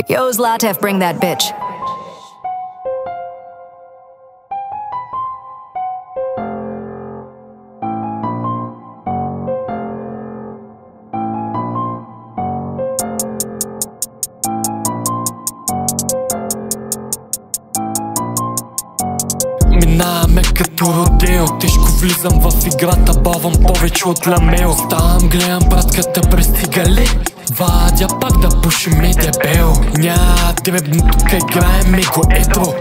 Yo, Zlatev, bring that bitch. Минаваме като родео, тежко влизам в играта, бавам повече от ламео. Ставам, гледам братката пристигали, вадя пак да пушим и дебел. Ня дребно, тук играем и го едро,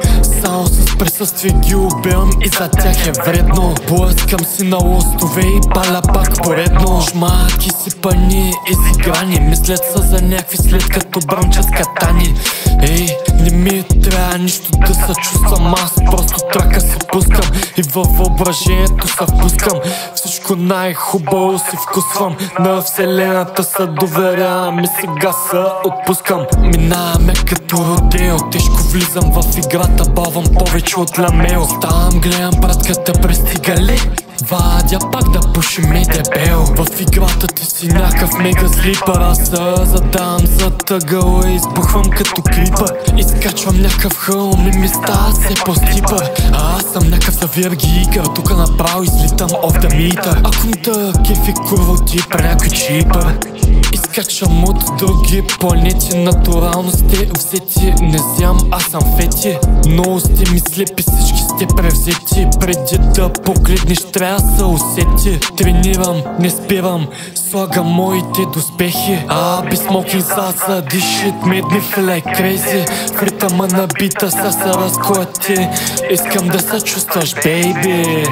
само с присъствие ги убивам и за тях е вредно. Блъскам си на лостове и паля пак поредно. Жмаки си пани изиграни, мислят са за някакви след като бръмчат с катани. Ей, не ми трябва нищо да се чувствам, аз просто трака се пускам и във въображението се впускам. Всичко най-хубаво си вкусвам, на вселената се доверявам и сега се отпускам. Минаваме като родео, тежко влизам в играта, бавам повече от ламео. Ставам, гледам братката пристигали, вадя пак да пушим и дебел. В играта ти си някакъв мега слипър, аз се задавам за тъгъла и избухвам като крипър. Изкачвам някакъв хълм и ми става все по-стипър. Аз съм някакъв завирги игър, тука направо излитам off the meter. Ако да кефи курва ти при някой чипър, изкачвам от други планети, натурално сте взети. Не знам, аз съм фети, много сте ми слепи, всички сте превзети. Преди да погледнеш трябва да се усети. Тренирам, не спирам, слагам моите доспехи. Be smoking salsa, this shit made me feel like crazy. В ритъма на бита са се разклати, искам да се чувстваш, бейби.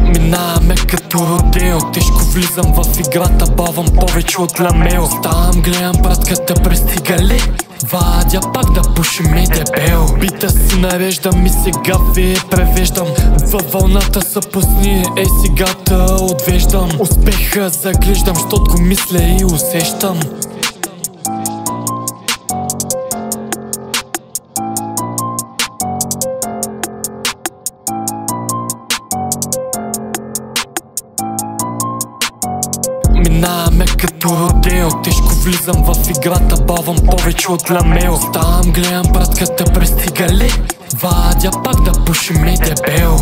Минаваме като родео, тежко влизам в играта, бавам повече от ламео. Ставам, гледам братката пристигали, вадя пак да пушим и дебел. Бита си нареждам и сега ви превеждам, във вълната се пусни, ей сега те отвеждам. Успеха заглеждам, щот го мисля и усещам. Минаваме като родео, тежко влизам в играта, бавам повече от ламео. Ставам, гледам братката пристигали, вадя пак да пушим и дебел.